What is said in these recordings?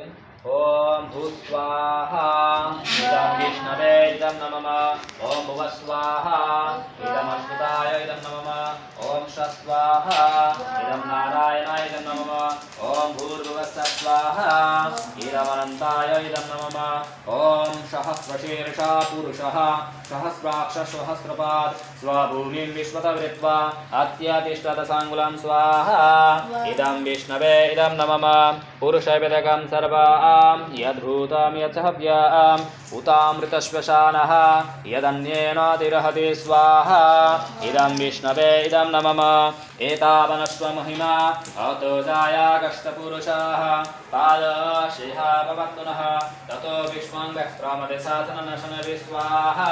ओम भूस्वाहा इदं विष्णवे इदं नमः ओम भुवस्वाहा इदं अच्युताय इदं नमः ओम स्वस्वाहा इदं नारायणाय इदं नमः ओम भूर्भुवस्सः स्वाहा इदं अनन्ताय इदं नमः ओम सहस्रशीर्षः पुरुषः सहस्राक्ष सहस्रपाद स्वभूमिं विश्वतवृत्वा अत्यतिष्ठतसाङ्गुलं स्वाहा इदं विष्णवे इदं नमः पुरुषवेदकं सर्वां यद्भूतं यच्छव्याम् उतामृतश्वशानः यदन्येनातिरहति स्वाहा इदं विष्णवे इदं नमः एतावनश्वमहिमा अतो जायागस्तपुरुषाः पादशिहा भवत्पुनः ततो विश्वं व्यक्त्रमतिशासननशनभि स्वाहा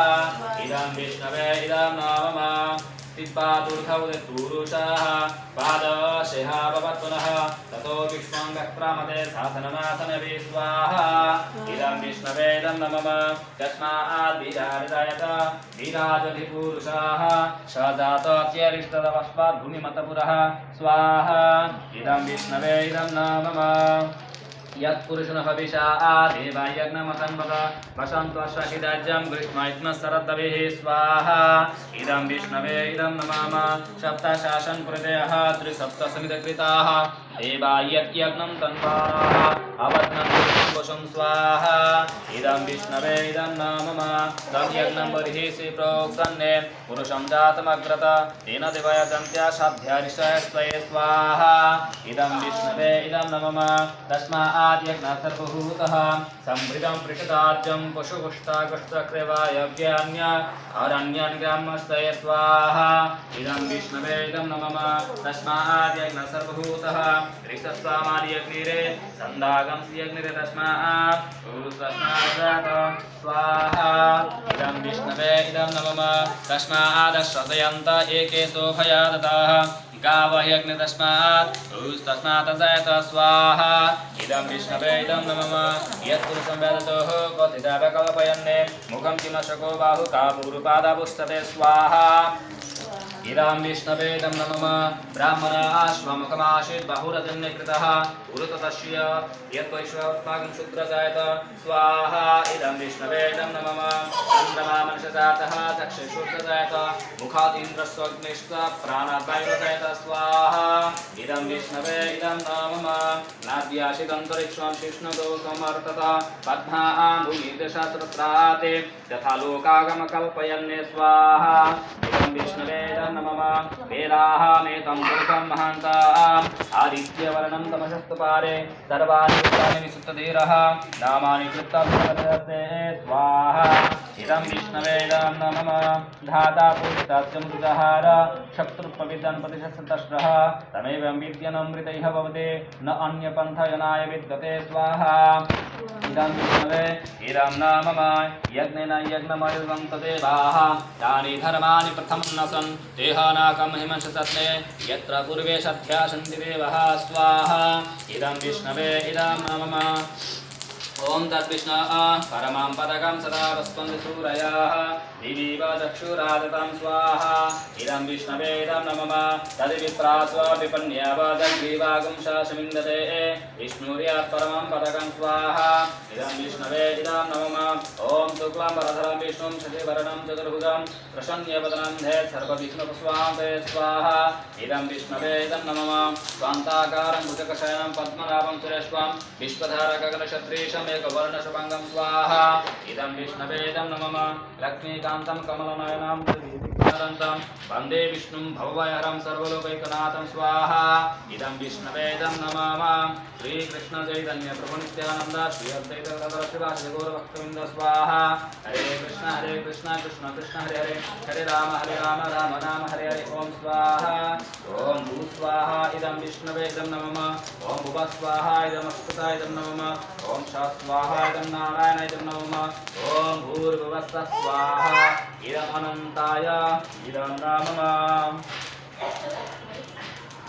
इदं विष्णवे इदं नमः तिप्पादुर्धौदपुरुषाः पादशिहा भवत्पुनः ततो विश्वं व्यक्त्रमते शासननाशनभि स्वाहा इदं विष्णवे इदं नमः तस्मात् विराजयत विराजधिपुरुषाः स जातोऽत्यरिष्टतमस्मात् भूमिमतपुरः स्वाहा इदं विष्णवे इदं नमः यत्पुरुषः हविषा देवायज्ञमसन्वद वसन्त्वश्वहिदाज्यं ग्रीष्मयुग्मशरद्दभिः स्वाहा इदं विष्णवे इदं नमामः सप्तशासनकृतयः त्रिसप्तसमितकृताः देवायज्ञं तन्वाराः अवध्नन्ति कुसुं स्वाहा इदं विष्णवे इदं नमः तं यज्ञं बर्हिषि प्रोक्तन्ने पुरुषं जातमग्रत तेन दिवयजन्त्या साध्यारिषयस्त्वये स्वाहा इदं विष्णवे इदं नमः तस्मात् यज्ञसर्वभूतः संवृतं पृषदार्जं पशुपुष्टागश्चक्रेवायज्ञान्य अरण्यन्ग्रामस्तये स्वाहा इदं विष्णवे इदं नमः तस्मात् यज्ञसर्वभूतः ऋषस्वामार्यग्निरे सन्दागं यज्ञिरे तस्मात् स्वाहा इदं विष्णवे इदं नमः तस्मादश्रदयन्त एके शोभया दताः गावह्यग्नि तस्मात् तस्मात् स्वाहा इदं विष्णवे इदं नमः यत्पुरुषं वेदतोः क्वथितावकल्पयन्ने मुखं किमशको बाहु कापूरुपादापुष्टते स्वाहा इदं विष्णवे इदं नमः ब्राह्मणाश्वमुखमासीत् बहुरजन्यकृतः उरुततस्य यद्वैश्वपाकं शूद्रजायत स्वाहा इदं विष्णवे इदं नमः चन्द्रमा मनसजातः चक्षुषूर्जजायत मुखादिन्द्रस्वग्निश्च प्राणाद्वायुर्जायत स्वाहा इदं विष्णवे इदं नमः नाद्यासिदन्तरिक्षं शिष्णुतो समर्तत पद्माम्बुनिर्देशास्त्राते यथा लोकागमकल्पयन्ने स्वाहा इदं विष्णवे इदं नमः वेदाहमेतं पुरुषं महान्ताम् आदित्यवर्णं तमसस्तु पारे सर्वाणि भूतानि विसुप्तधीरः नामानि कृत्तभ्यवदते स्वाहा इदं विष्णवे इदं नमः धाता पुरुषाच्यमृतहार शत्रुपविदन् प्रतिशतश्रः तमेवं विद्यनमृतैः भवते न अन्यपन्थयनाय विद्यते स्वाहा इदं विष्णवे इदं नमः यज्ञेन यज्ञमयुगं तदेवाः तानि धर्माणि प्रथमं न सन् देहानाकं हिमशतत्ने यत्र पूर्वे सत्या सन्ति देवः स्वाहा इदं विष्णवे इदं नमः ओम तद्विष्णु परमां पदकं सदा वस्वन्ति सूरयाः दिवीव चक्षुरादतं स्वाहा इदं विष्णवे इदं नमः तद्विप्रास्व विपन्याव जग्रीवागं शासमिन्दते विष्णुर्यात् परमं पदकं स्वाहा इदं विष्णवे इदं नमः ओम शुक्लं वरधरं विष्णुं शशिवर्णं चतुर्भुजं प्रसन्नवदनं ध्येत् सर्वविघ्नोपशान्तये स्वाहा इदं विष्णवे इदं नमः स्वान्ताकारं भुजगशयनं पद्मनाभं सुरेश्वं विश्वधारकगणक्षत्रीशं एकवर्णशुभङ्गं स्वाहा इदं विष्णवे इदं नमः लक्ष्मीकान्तं कमलनयनं त्रिभुवनरन्तं वन्दे विष्णुं भवभयहरं सर्वलोकैकनाथं स्वाहा इदं विष्णवे इदं नमः श्रीकृष्ण चैतन्य प्रभु नित्यानन्द श्री अद्वैत गदाधर श्रीवासदि गौरभक्तवृन्द स्वाहा हरे कृष्ण कृष्ण कृष्ण हरे हरे हरे राम राम राम हरे हरे ओम स्वाहा ओम भू स्वाहा इदं विष्णवे इदं नमः ओम भुव स्वाहा इदं अच्युताय इदं नमः ओम स्वाहा इदं नारायणाय इदं नमः ओम भूर्भुवस्सुः स्वाहा इदं अनन्ताय इदं नमः